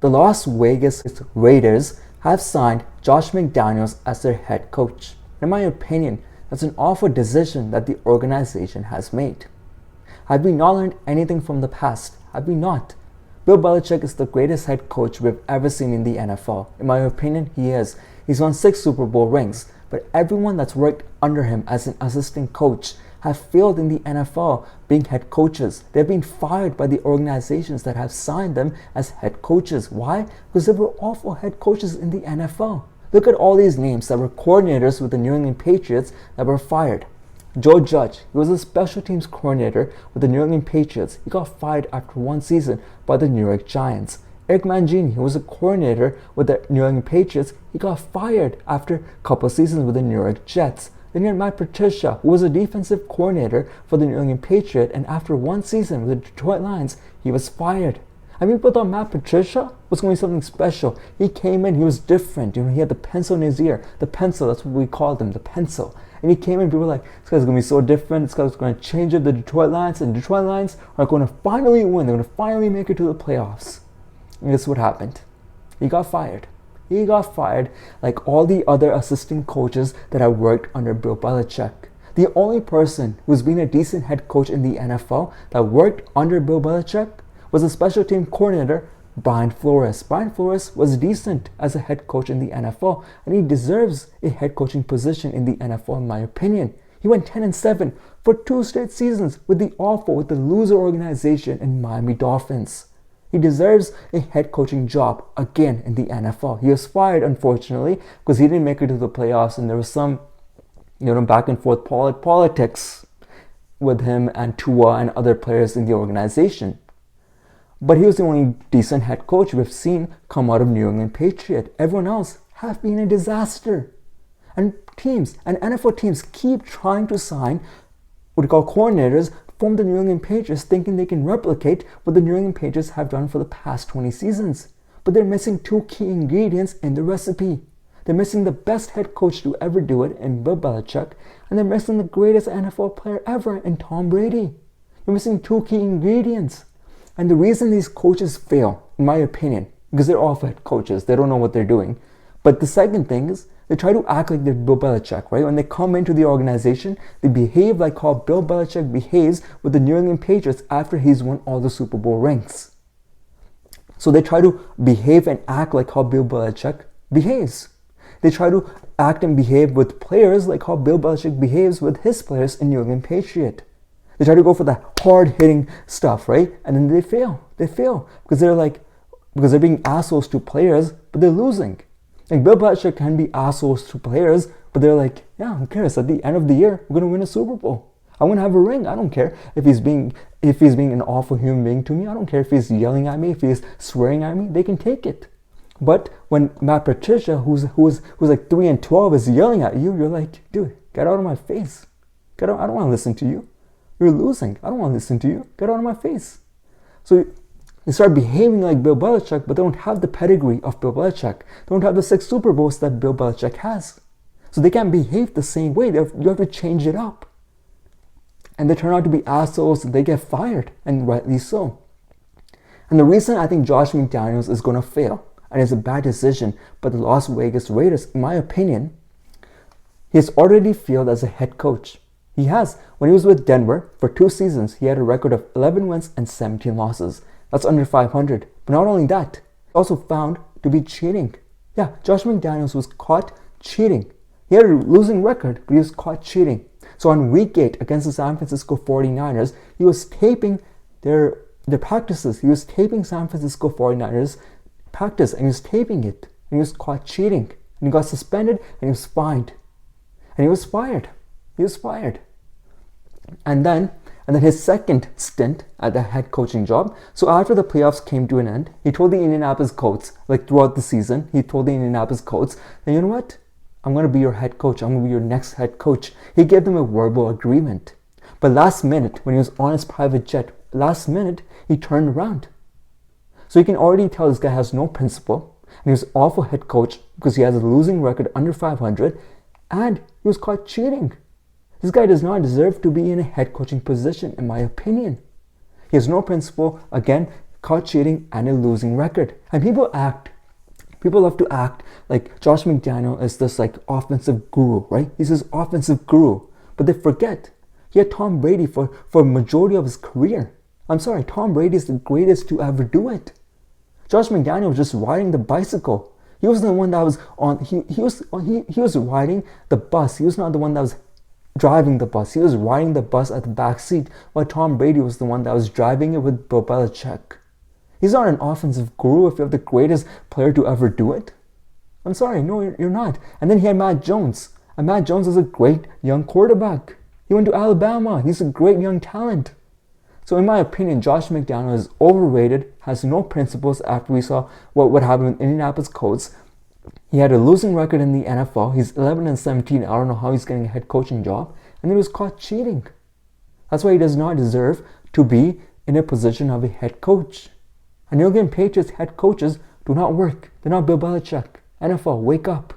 The Las Vegas Raiders have signed Josh McDaniels as their head coach. In my opinion, that's an awful decision that the organization has made. Have we not learned anything from the past? Have we not? Bill Belichick is the greatest head coach we've ever seen in the NFL. In my opinion, he is. He's won 6 Super Bowl rings, but everyone that's worked under him as an assistant coach have failed in the NFL being head coaches. They've been fired by the organizations that have signed them as head coaches. Why? Because they were awful head coaches in the NFL. Look at all these names that were coordinators with the New England Patriots that were fired. Joe Judge, he was a special teams coordinator with the New England Patriots. He got fired after 1 season by the New York Giants. Eric Mangini, he was a coordinator with the New England Patriots. He got fired after a couple seasons with the New York Jets. Then you had Matt Patricia, who was a defensive coordinator for the New England Patriots, and after 1 season with the Detroit Lions, he was fired. I mean, people thought Matt Patricia was going to be something special. He came in, he was different. He had the pencil in his ear. The pencil, that's what we called him, the pencil. And he came in, people were like, this guy's going to be so different. This guy's going to change up the Detroit Lions, and the Detroit Lions are going to finally win. They're going to finally make it to the playoffs. And this is what happened. He got fired. He got fired like all the other assistant coaches that have worked under Bill Belichick. The only person who's been a decent head coach in the NFL that worked under Bill Belichick was a special team coordinator, Brian Flores. Brian Flores was decent as a head coach in the NFL, and he deserves a head coaching position in the NFL in my opinion. He went 10-7 for 2 straight seasons with the loser organization in Miami Dolphins. He deserves a head coaching job again in the NFL. He was fired, unfortunately, because he didn't make it to the playoffs, and there was some, back and forth politics with him and Tua and other players in the organization. But he was the only decent head coach we've seen come out of New England Patriots. Everyone else have been a disaster. And teams and NFL teams keep trying to sign what we call coordinators from the New England Patriots, thinking they can replicate what the New England Patriots have done for the past 20 seasons. But they're missing 2 key ingredients in the recipe. They're missing the best head coach to ever do it in Bill Belichick, and they're missing the greatest NFL player ever in Tom Brady. You're missing 2 key ingredients. And the reason these coaches fail, in my opinion, because they're awful head coaches, they don't know what they're doing. But the second thing is, they try to act like they're Bill Belichick, right? When they come into the organization, they behave like how Bill Belichick behaves with the New England Patriots after he's won all the Super Bowl rings. So they try to behave and act like how Bill Belichick behaves. They try to act and behave with players like how Bill Belichick behaves with his players in New England Patriots. They try to go for that hard-hitting stuff, right? And then they fail. They fail because they're being assholes to players, but they're losing. Like Bill Belichick can be assholes to players, but they're like, yeah, who cares? At the end of the year, we're gonna win a Super Bowl. I want to have a ring. I don't care if he's being an awful human being to me. I don't care if he's yelling at me, if he's swearing at me. They can take it. But when Matt Patricia, who's like 3-12, is yelling at you, you're like, dude, get out of my face. I don't want to listen to you. You're losing. I don't want to listen to you. Get out of my face. So they start behaving like Bill Belichick, but they don't have the pedigree of Bill Belichick. They don't have the 6 Super Bowls that Bill Belichick has. So they can't behave the same way. You have to change it up. And they turn out to be assholes and they get fired, and rightly so. And the reason I think Josh McDaniels is going to fail, and it's a bad decision, but the Las Vegas Raiders, in my opinion, he has already failed as a head coach. He has. When he was with Denver for 2 seasons, he had a record of 11 wins and 17 losses. That's under 500. But not only that, he also found to be cheating. Yeah, Josh McDaniels was caught cheating. He had a losing record, but he was caught cheating. So on week 8 against the San Francisco 49ers, he was taping their practices. He was taping San Francisco 49ers practice, and he was taping it. And he was caught cheating. And he got suspended, and he was fined. And he was fired. He was fired. And then his second stint at the head coaching job. So after the playoffs came to an end, he told the Indianapolis Colts, like throughout the season, he told the Indianapolis Colts, and you know what? I'm going to be your head coach. I'm going to be your next head coach. He gave them a verbal agreement. But last minute, when he was on his private jet, he turned around. So you can already tell this guy has no principle, and he was an awful head coach because he has a losing record under 500, and he was caught cheating. This guy does not deserve to be in a head coaching position, in my opinion. He has no principle. Again, caught cheating and a losing record. And people love to act like Josh McDaniels is this like offensive guru, right? He's this offensive guru. But they forget he had Tom Brady for majority of his career. I'm sorry, Tom Brady is the greatest to ever do it. Josh McDaniels was just riding the bicycle. He was the one that was on. He was riding the bus. He was not the one that was driving the bus. He was riding the bus at the back seat, while Tom Brady was the one that was driving it with Bill Belichick. He's not an offensive guru if you have the greatest player to ever do it. I'm sorry, no, you're not. And then he had Matt Jones. And Matt Jones is a great young quarterback. He went to Alabama. He's a great young talent. So in my opinion, Josh McDaniels is overrated, has no principles after we saw what happened with Indianapolis Colts. He had a losing record in the NFL. He's 11-17. I don't know how he's getting a head coaching job. And then he was caught cheating. That's why he does not deserve to be in a position of a head coach. And New England Patriots head coaches do not work. They're not Bill Belichick. NFL, wake up.